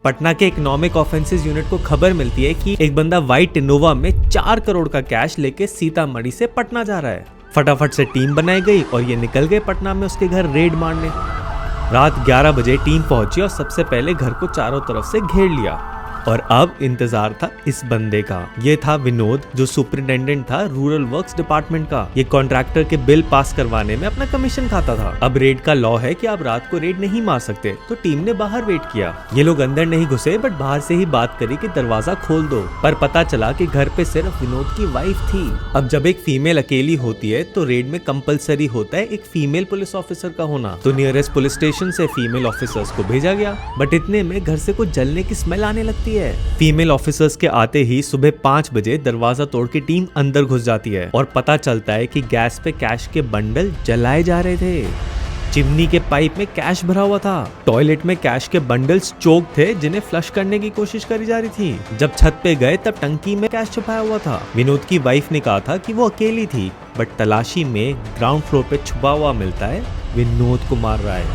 पटना के economic offences unit को खबर मिलती है कि एक बंदा व्हाइट इनोवा में 4 करोड़ का कैश लेके सीतामढ़ी से पटना जा रहा है। फटाफट से टीम बनाई गई और ये निकल गए पटना में उसके घर रेड मारने। रात 11 बजे टीम पहुंची और सबसे पहले घर को चारों तरफ से घेर लिया और अब इंतजार था इस बंदे का। ये था विनोद, जो सुपरिटेंडेंट था रूरल वर्क्स डिपार्टमेंट का। ये कॉन्ट्रैक्टर के बिल पास करवाने में अपना कमीशन खाता था। अब रेड का लॉ है कि आप रात को रेड नहीं मार सकते, तो टीम ने बाहर वेट किया। ये लोग अंदर नहीं घुसे बट बाहर से ही बात करी कि दरवाजा खोल दो, पर पता चला कि घर पे सिर्फ विनोद की वाइफ थी। अब जब एक फीमेल अकेली होती है तो रेड में कंपलसरी होता है एक फीमेल पुलिस ऑफिसर का होना। तो नियरेस्ट पुलिस स्टेशन से फीमेल ऑफिसर्स को भेजा गया, बट इतने में घर से कुछ जलने की स्मेल आने लगती है। फीमेल ऑफिसर्स के आते ही सुबह 5 बजे दरवाजा तोड़ के टीम अंदर घुस जाती है और पता चलता है कि गैस पे कैश के बंडल जलाए जा रहे थे। चिमनी के पाइप में कैश भरा हुआ था। टॉयलेट में कैश के बंडल्स चोक थे जिन्हें फ्लश करने की कोशिश करी जा रही थी। जब छत पे गए तब टंकी में कैश छुपाया हुआ था। विनोद की वाइफ ने कहा था कि वो अकेली थी, बट तलाशी में ग्राउंड फ्लोर पे छुपा हुआ मिलता है विनोद कुमार राय।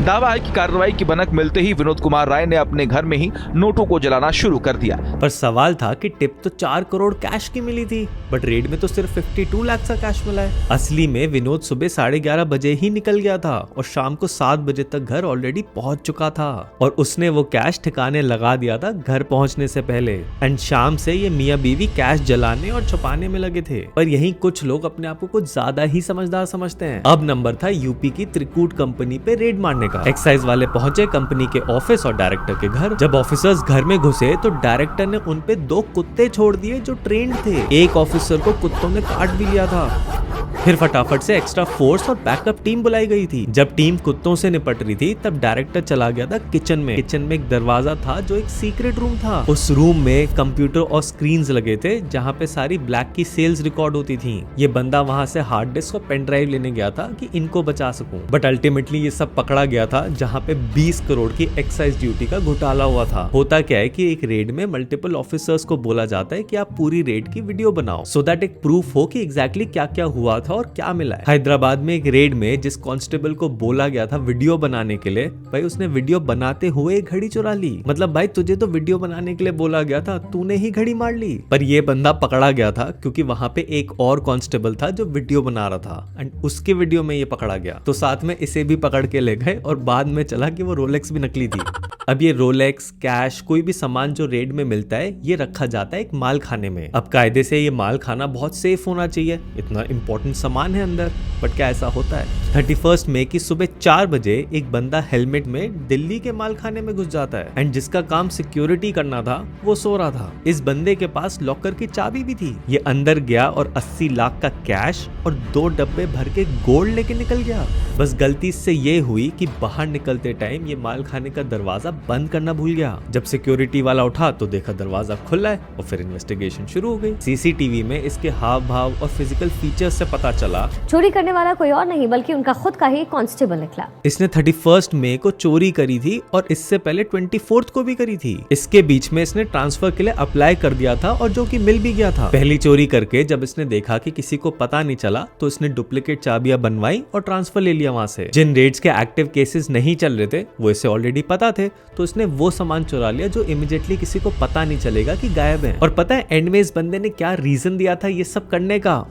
दावा है कि कार्रवाई की भनक मिलते ही विनोद कुमार राय ने अपने घर में ही नोटों को जलाना शुरू कर दिया। पर सवाल था कि टिप तो 4 करोड़ कैश की मिली थी, बट रेड में तो सिर्फ 52 लाख का कैश मिला है। असली में विनोद सुबह 11:30 बजे ही निकल गया था और शाम को 7 बजे तक घर ऑलरेडी पहुंच चुका था और उसने वो कैश ठिकाने लगा दिया था घर पहुंचने से पहले। एंड शाम से ये मियां बीवी कैश जलाने और छुपाने में लगे थे। पर यही कुछ लोग अपने आप को कुछ ज्यादा ही समझदार समझते हैं। अब नंबर था यूपी की त्रिकूट कंपनी पे रेड मारने का। एक्साइज वाले पहुंचे कंपनी के ऑफिस और डायरेक्टर के घर। जब ऑफिसर्स घर में घुसे तो डायरेक्टर ने उन पे 2 कुत्ते छोड़ दिए जो ट्रेंड थे। एक ऑफिसर को कुत्तों ने काट भी लिया था। फिर फटाफट से एक्स्ट्रा फोर्स और बैकअप टीम बुलाई गई थी। जब टीम कुत्तों से निपट रही थी तब डायरेक्टर चला गया था किचन में। किचन में एक दरवाजा था जो एक सीक्रेट रूम था। उस रूम में कंप्यूटर और स्क्रीन्स लगे थे जहाँ पे सारी ब्लैक की सेल्स रिकॉर्ड होती थी। ये बंदा वहाँ से हार्ड डिस्क और पेन ड्राइव लेने गया था कि इनको बचा सकूं, बट अल्टीमेटली ये सब पकड़ा गया था जहाँ पे 20 करोड़ की एक्साइज ड्यूटी का घोटाला हुआ था। होता क्या है कि एक रेड में मल्टीपल ऑफिसर्स को बोला जाता है कि आप पूरी रेड की वीडियो बनाओ, सो दैट एक प्रूफ हो कि एग्जैक्टली क्या क्या हुआ था और क्या मिला है। हैदराबाद में एक रेड में जिस कांस्टेबल को बोला गया था वीडियो बनाने के लिए, भाई उसने वीडियो बनाते हुए एक घड़ी चुरा ली। मतलब भाई तुझे तो वीडियो बनाने के लिए बोला गया था, तूने ही घड़ी मार ली। पर ये बंदा पकड़ा गया था क्योंकि वहां पे एक और कांस्टेबल था जो वीडियो बना रहा था एंड उसके वीडियो में ये पकड़ा गया, तो साथ में इसे भी पकड़ के ले गए और बाद में चला कि वो रोलेक्स भी नकली थी। अब ये रोलेक्स, कैश, कोई भी सामान जो रेड में मिलता है ये रखा जाता है एक माल खाने में। अब कायदे से ये माल खाना बहुत सेफ होना चाहिए, इतना इंपॉर्टेंट सामान है अंदर, बट क्या ऐसा होता है? 31 मई की सुबह 4 बजे एक बंदा हेलमेट में दिल्ली के माल खाने में घुस जाता है एंड जिसका काम सिक्योरिटी करना था वो सो रहा था। इस बंदे के पास लॉकर की चाबी भी थी। ये अंदर गया और 80 लाख का कैश और 2 डब्बे भर के गोल्ड लेके निकल गया। बस गलती से ये हुई कि बाहर निकलते टाइम ये माल खाने का दरवाजा बंद करना भूल गया। जब सिक्योरिटी वाला उठा तो देखा दरवाजा खुला है और फिर इन्वेस्टिगेशन शुरू हो गई। सीसीटीवी में इसके हाव भाव और फिजिकल फीचर्स से पता चला चोरी करने वाला कोई और नहीं बल्कि उनका खुद का ही कांस्टेबल निकला। इसने 31 मई को चोरी करी थी और इससे पहले 24 को भी करी थी। इसके बीच में इसने ट्रांसफर के लिए अप्लाई कर दिया था और जो कि मिल भी गया था। पहली चोरी करके जब इसने देखा कि किसी को पता नहीं चला तो इसने डुप्लीकेट चाबियां बनवाई और ट्रांसफर ले लिया वहां से। जिन रेड्स के एक्टिव केसेस नहीं चल रहे थे वो इसे ऑलरेडी पता थे, तो इसने वो सामान चुरा लिया जो इमीडिएटली किसी को पता नहीं चलेगा कि गायब है। और पता है एंड में इस बंदे ने क्या रीजन दिया था ये सब करने का?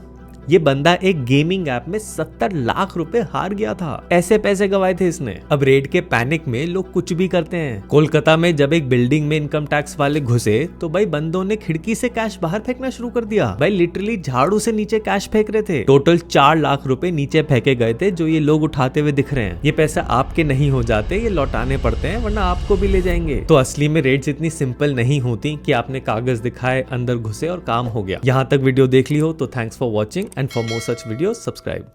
ये बंदा एक गेमिंग ऐप में 70 लाख रुपए हार गया था। ऐसे पैसे गवाए थे इसने। अब रेड के पैनिक में लोग कुछ भी करते हैं। कोलकाता में जब एक बिल्डिंग में इनकम टैक्स वाले घुसे तो भाई बंदों ने खिड़की से कैश बाहर फेंकना शुरू कर दिया। भाई लिटरली झाड़ू से नीचे कैश फेंक रहे थे। टोटल 4 लाख रुपए नीचे फेंके गए थे जो ये लोग उठाते हुए दिख रहे हैं। ये पैसे आपके नहीं हो जाते, ये लौटाने पड़ते हैं वरना आपको भी ले जाएंगे। तो असली में रेड्स इतनी सिंपल नहीं होती कि आपने कागज दिखाए, अंदर घुसे और काम हो गया। यहाँ तक वीडियो देख ली हो तो thanks for watching, and for more such videos subscribe।